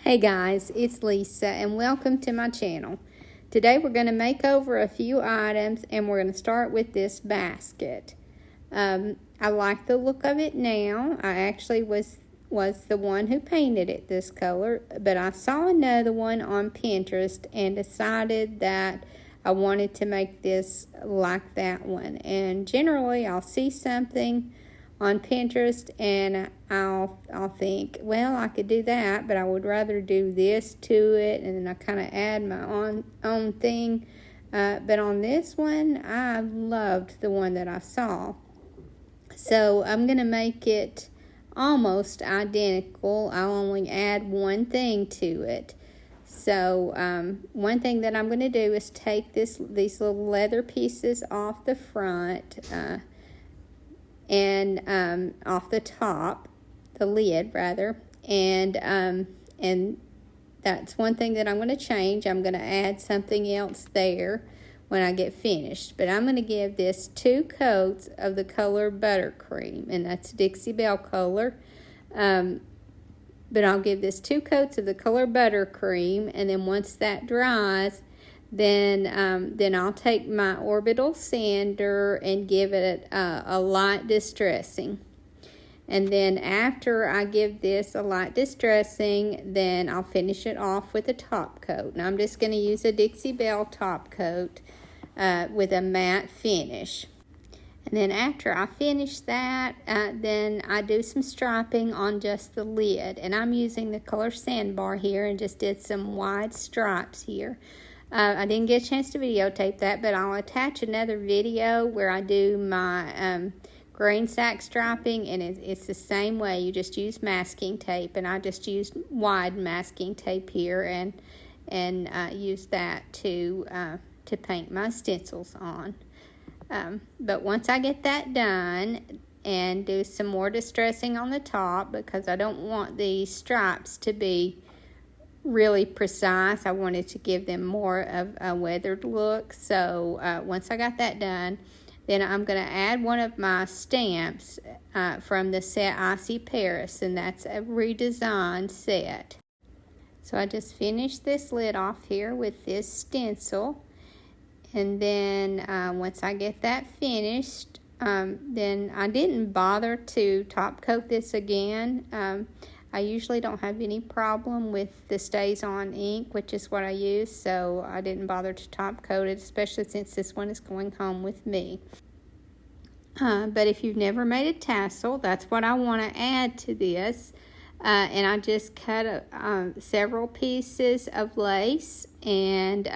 Hey guys, it's Lisa and welcome to my channel. Today we're going to make over a few items and we're going to start with this basket. I like the look of it now. I actually was the one who painted it this color, but I saw another one on Pinterest and decided that I wanted to make this like that one. And generally I'll see something on Pinterest and I'll think, well, I could do that, but I would rather do this to it, and then I kind of add my own thing. But on this one, I loved the one that I saw. So I'm going to make it almost identical. I'll only add one thing to it. So one thing that I'm going to do is take these little leather pieces off the front and off the top, the lid rather, and that's one thing that I'm going to change. I'm going to add something else there when I get finished, but I'm going to give this 2 coats of the color Buttercream, and that's Dixie Belle color. But I'll give this 2 coats of the color Buttercream, and then once that dries, then I'll take my orbital sander and give it a light distressing. And then after I give this a light distressing, then I'll finish it off with a top coat. And I'm just going to use a Dixie Belle top coat with a matte finish. And then after I finish that, then I do some striping on just the lid. And I'm using the color Sandbar here and just did some wide stripes here. I didn't get a chance to videotape that, but I'll attach another video where I do my green sack striping, and it's the same way. You just use masking tape, and I just used wide masking tape here and use that to paint my stencils on. But once I get that done and do some more distressing on the top, because I don't want these stripes to be really precise, I wanted to give them more of a weathered look. So once I got that done, then I'm going to add one of my stamps from the set Icy Paris, and that's a redesigned set. So I just finished this lid off here with this stencil, and then once I get that finished, then I didn't bother to top coat this again. I usually don't have any problem with the stays on ink, which is what I use, so I didn't bother to top coat it, especially since this one is going home with me. But if you've never made a tassel, that's what I want to add to this. And I just cut several pieces of lace and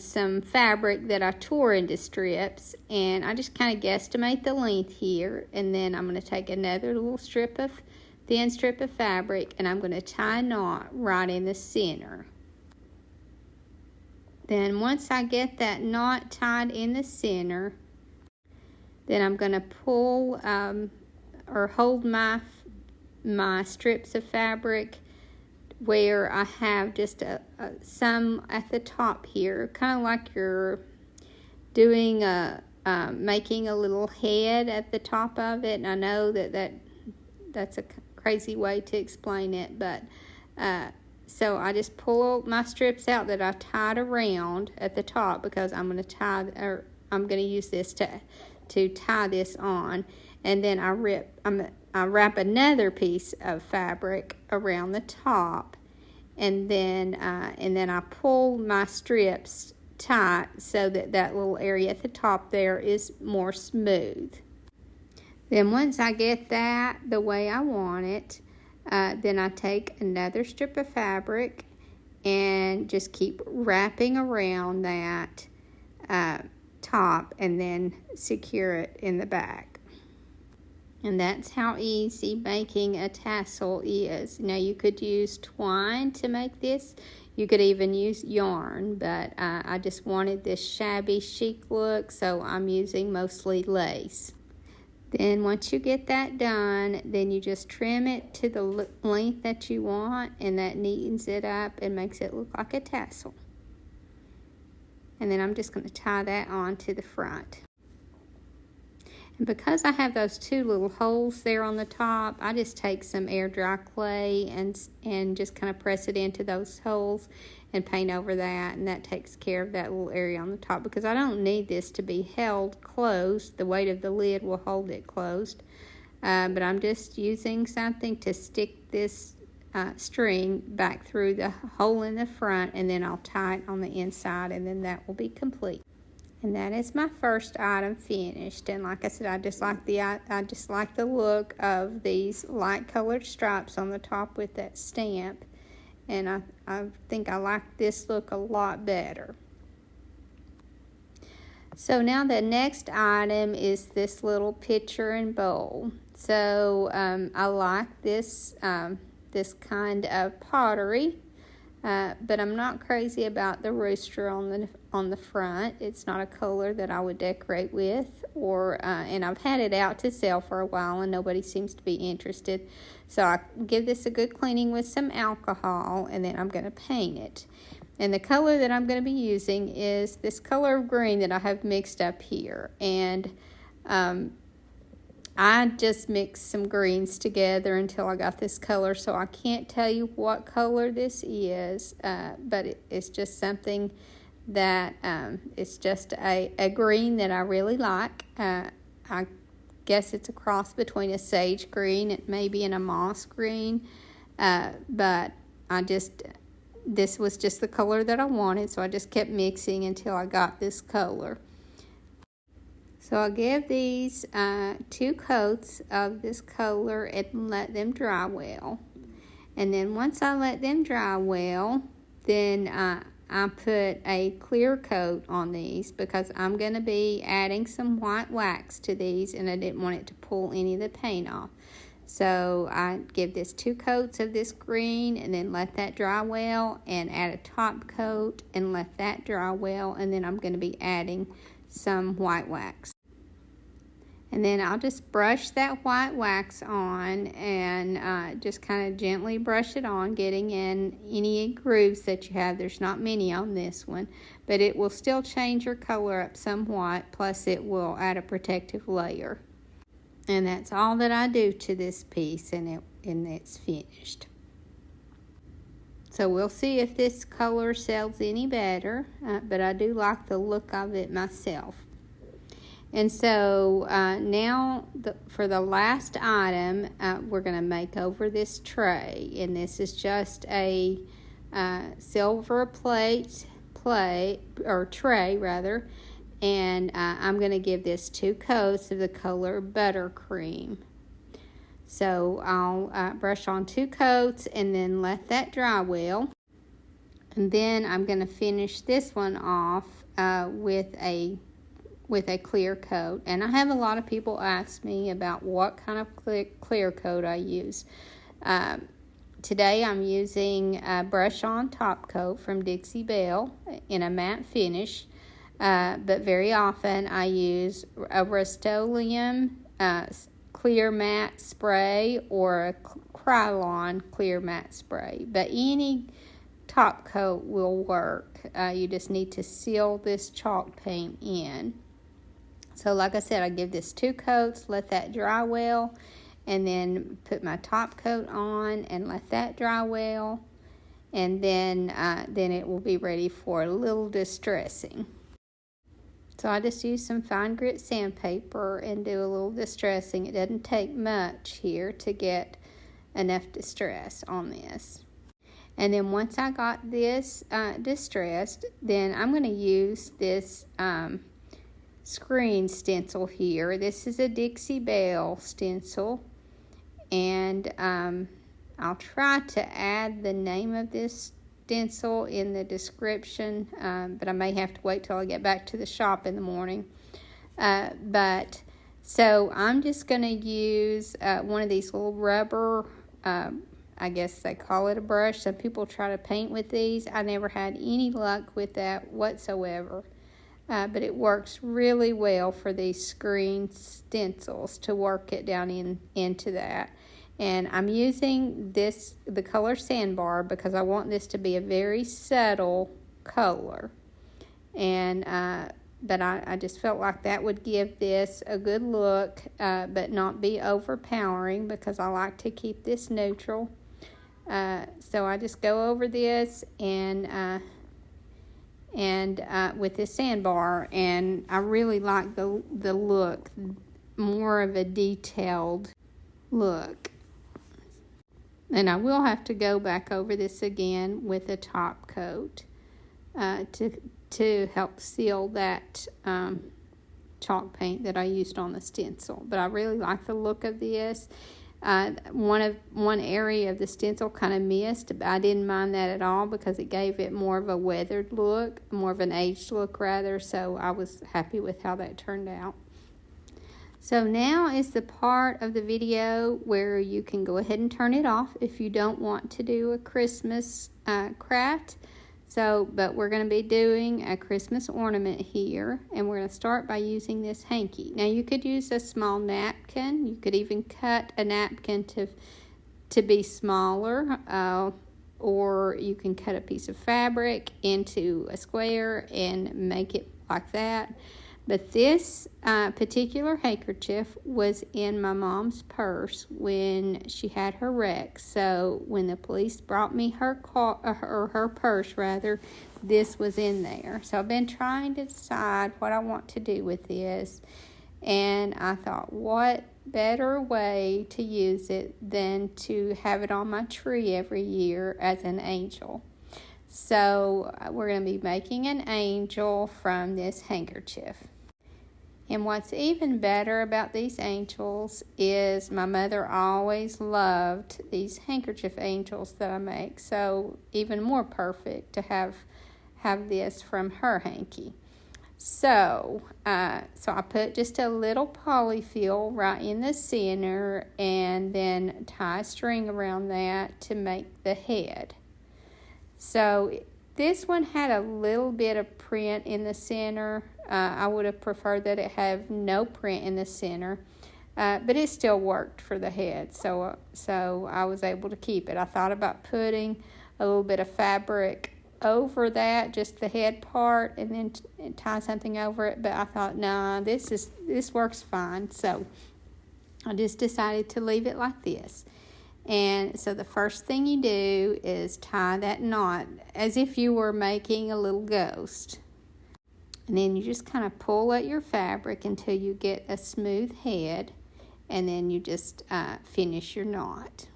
some fabric that I tore into strips, and I just kind of guesstimate the length here, and then I'm going to take another little thin strip of fabric, and I'm going to tie a knot right in the center. Then once I get that knot tied in the center, then I'm going to pull or hold my strips of fabric where I have just some at the top here, kind of like you're doing making a little head at the top of it. And I know that's a crazy way to explain it, but so I just pull my strips out that I tied around at the top, because I'm going to use this to tie this on, and then I wrap another piece of fabric around the top, and then I pull my strips tight so that little area at the top there is more smooth. Then once I get that the way I want it, then I take another strip of fabric and just keep wrapping around that top, and then secure it in the back. And that's how easy making a tassel is. Now you could use twine to make this. You could even use yarn, but I just wanted this shabby chic look, so I'm using mostly lace. Then once you get that done, then you just trim it to the length that you want, and that neatens it up and makes it look like a tassel. And then I'm just going to tie that on to the front. And because I have those two little holes there on the top, I just take some air dry clay and just kind of press it into those holes and paint over that, and that takes care of that little area on the top, because I don't need this to be held closed. The weight of the lid will hold it closed, but I'm just using something to stick this string back through the hole in the front, and then I'll tie it on the inside, and then that will be complete. And that is my first item finished. And like I said, I just like the look of these light colored stripes on the top with that stamp. And I think I like this look a lot better. So now the next item is this little pitcher and bowl. So I like this this kind of pottery. But I'm not crazy about the rooster on the front. It's not a color that I would decorate with, and I've had it out to sell for a while and nobody seems to be interested. So I give this a good cleaning with some alcohol, and then I'm going to paint it. And the color that I'm going to be using is this color of green that I have mixed up here. And I just mixed some greens together until I got this color, so I can't tell you what color this is, but it's just something that it's just a green that I really like. I guess it's a cross between a sage green and maybe a moss green, but this was just the color that I wanted, so I just kept mixing until I got this color. So I'll give these 2 coats of this color and let them dry well. And then once I let them dry well, then I put a clear coat on these, because I'm going to be adding some white wax to these, and I didn't want it to pull any of the paint off. So I give this 2 coats of this green and then let that dry well, and add a top coat and let that dry well, and then I'm going to be adding some white wax. And then I'll just brush that white wax on, and just kind of gently brush it on, getting in any grooves that you have. There's not many on this one, but it will still change your color up somewhat, plus it will add a protective layer. And that's all that I do to this piece, and it's finished. So we'll see if this color sells any better, but I do like the look of it myself. And so now for the last item, we're going to make over this tray. And this is just a silver tray. And I'm going to give this 2 coats of the color buttercream. So I'll brush on 2 coats and then let that dry well. And then I'm going to finish this one off with a clear coat. And I have a lot of people ask me about what kind of clear coat I use. Today I'm using a brush on top coat from Dixie Belle in a matte finish, but very often I use a Rust-Oleum clear matte spray or a Krylon clear matte spray, but any top coat will work. You just need to seal this chalk paint in. So like I said, I give this 2 coats, let that dry well, and then put my top coat on and let that dry well, and then it will be ready for a little distressing. So I just use some fine grit sandpaper and do a little distressing. It doesn't take much here to get enough distress on this. And then once I got this distressed, then I'm going to use this screen stencil here. This is a Dixie Belle stencil, and I'll try to add the name of this stencil in the description, but I may have to wait till I get back to the shop in the morning. So I'm just going to use one of these little rubber, I guess they call it a brush. Some people try to paint with these. I never had any luck with that whatsoever. But it works really well for these screen stencils to work it down into that. And I'm using the color Sandbar, because I want this to be a very subtle color. And but I just felt like that would give this a good look, but not be overpowering, because I like to keep this neutral. So I just go over this and with this sandbar, and I really like the look, more of a detailed look. And I will have to go back over this again with a top coat to help seal that chalk paint that I used on the stencil. But I really like the look of this. One area of the stencil kind of missed, but I didn't mind that at all, because it gave it more of a weathered look, more of an aged look rather, so I was happy with how that turned out. So now is the part of the video where you can go ahead and turn it off if you don't want to do a Christmas craft. But we're going to be doing a Christmas ornament here, and we're going to start by using this hanky. Now you could use a small napkin. You could even cut a napkin to be smaller, or you can cut a piece of fabric into a square and make it like that. But this particular handkerchief was in my mom's purse when she had her wreck. So when the police brought me her purse, this was in there. So I've been trying to decide what I want to do with this. And I thought, what better way to use it than to have it on my tree every year as an angel. So we're going to be making an angel from this handkerchief. And what's even better about these angels is my mother always loved these handkerchief angels that I make. So even more perfect to have this from her hanky. So I put just a little polyfill right in the center, and then tie a string around that to make the head. So this one had a little bit of print in the center. I would have preferred that it have no print in the center, but it still worked for the head, so I was able to keep it. I thought about putting a little bit of fabric over that, just the head part, and then tie something over it, but I thought, nah, this works fine, so I just decided to leave it like this. And so the first thing you do is tie that knot as if you were making a little ghost. And then you just kind of pull at your fabric until you get a smooth head, and then you just finish your knot.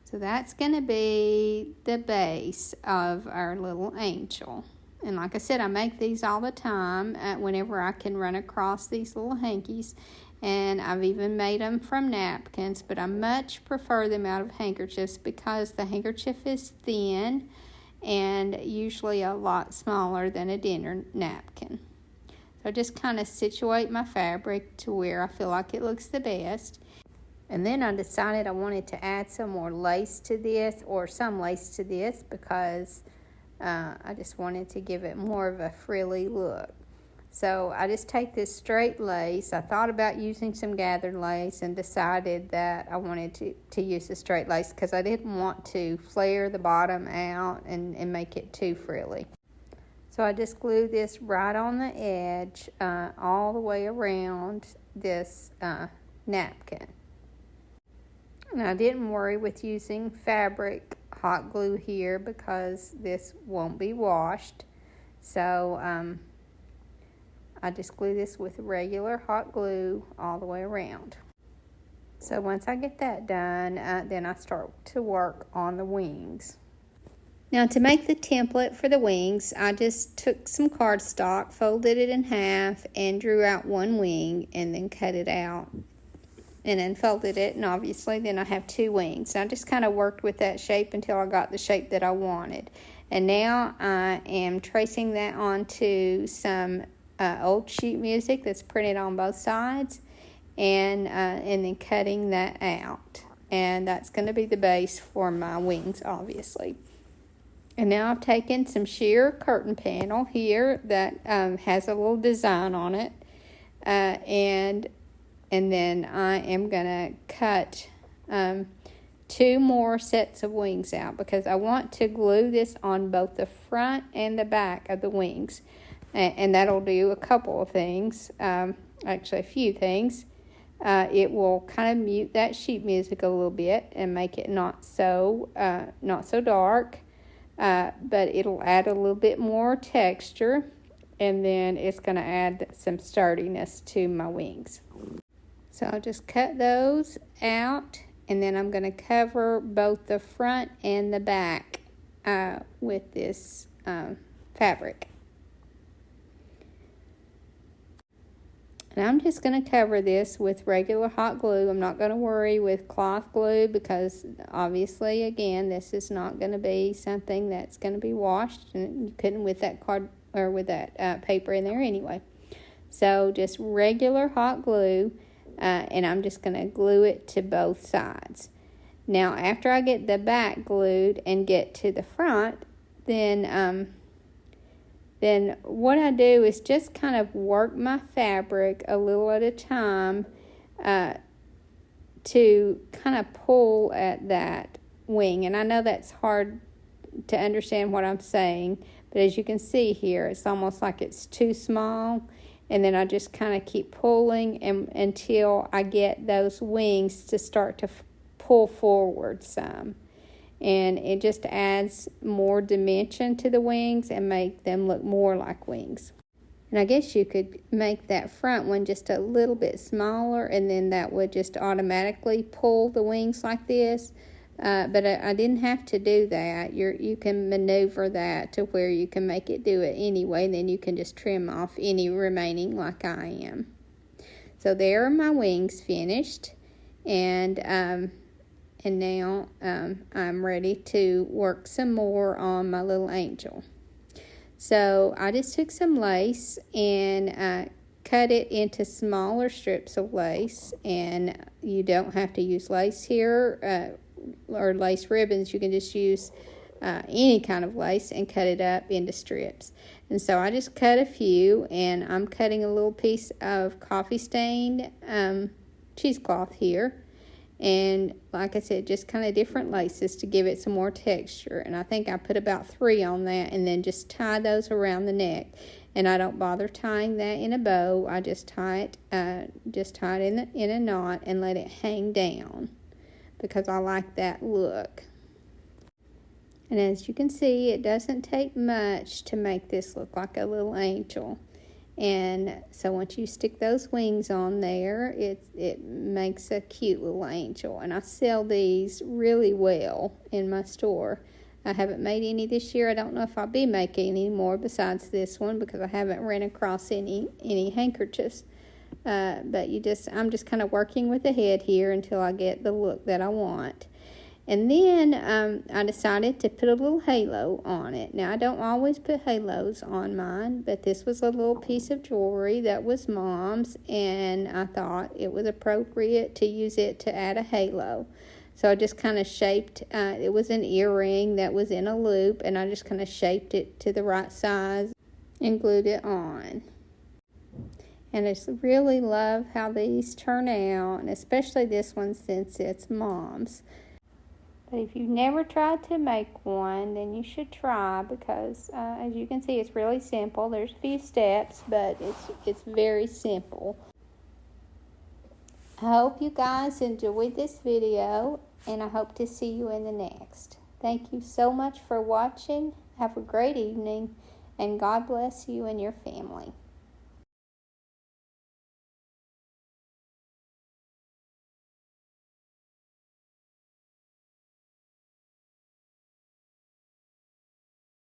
So that's going to be the base of our little angel. And like I said, I make these all the time whenever I can run across these little hankies. And I've even made them from napkins, but I much prefer them out of handkerchiefs because the handkerchief is thin and usually a lot smaller than a dinner napkin. So I just kind of situate my fabric to where I feel like it looks the best. And then I decided I wanted to add some more lace to this, or some lace to this, because I just wanted to give it more of a frilly look. So I just take this straight lace. I thought about using some gathered lace and decided that I wanted to use the straight lace because I didn't want to flare the bottom out and make it too frilly. So I just glued this right on the edge all the way around this napkin. And I didn't worry with using fabric hot glue here because this won't be washed. So I just glue this with regular hot glue all the way around. So once I get that done, then I start to work on the wings. Now to make the template for the wings, I just took some cardstock, folded it in half, and drew out one wing, and then cut it out. And then folded it, and obviously then I have two wings. I just kind of worked with that shape until I got the shape that I wanted. And now I am tracing that onto some old sheet music that's printed on both sides, and then cutting that out. And that's going to be the base for my wings, obviously. And now I've taken some sheer curtain panel here that has a little design on it, and then I am going to cut 2 more sets of wings out because I want to glue this on both the front and the back of the wings. And that'll do a couple of things, actually a few things. It will kind of mute that sheet music a little bit and make it not so dark, but it'll add a little bit more texture, and then it's going to add some sturdiness to my wings. So I'll just cut those out, and then I'm going to cover both the front and the back with this fabric. And I'm just going to cover this with regular hot glue. I'm not going to worry with cloth glue because obviously, again, this is not going to be something that's going to be washed, and you couldn't with that card or with that paper in there anyway. So just regular hot glue, and I'm just going to glue it to both sides. Now, after I get the back glued and get to the front, then what I do is just kind of work my fabric a little at a time to kind of pull at that wing. And I know that's hard to understand what I'm saying, but as you can see here, it's almost like it's too small. And then I just kind of keep pulling until I get those wings to start to pull forward some. And it just adds more dimension to the wings and make them look more like wings. And I guess you could make that front one just a little bit smaller, and then that would just automatically pull the wings like this. But I didn't have to do that. You can maneuver that to where you can make it do it anyway. Then you can just trim off any remaining like I am. So there are my wings finished. And now I'm ready to work some more on my little angel. So I just took some lace and cut it into smaller strips of lace. And you don't have to use lace here or lace ribbons. You can just use any kind of lace and cut it up into strips. And so I just cut a few, and I'm cutting a little piece of coffee stained cheesecloth here. And like I said, just kind of different laces to give it some more texture. And I think I put about 3 on that, and then just tie those around the neck. And I don't bother tying that in a bow. I just tie it in a knot and let it hang down because I like that look. And as you can see, it doesn't take much to make this look like a little angel. And so once you stick those wings on there, it makes a cute little angel. And I sell these really well in my store. I haven't made any this year. I don't know if I'll be making any more besides this one because I haven't ran across any handkerchiefs. But I'm just kind of working with the head here until I get the look that I want. And then I decided to put a little halo on it. Now, I don't always put halos on mine, but this was a little piece of jewelry that was Mom's, and I thought it was appropriate to use it to add a halo. So I just kind of shaped, it was an earring that was in a loop, and I just kind of shaped it to the right size and glued it on. And I just really love how these turn out, and especially this one since it's Mom's. But if you've never tried to make one, then you should try because, as you can see, it's really simple. There's a few steps, but it's very simple. I hope you guys enjoyed this video, and I hope to see you in the next. Thank you so much for watching. Have a great evening, and God bless you and your family.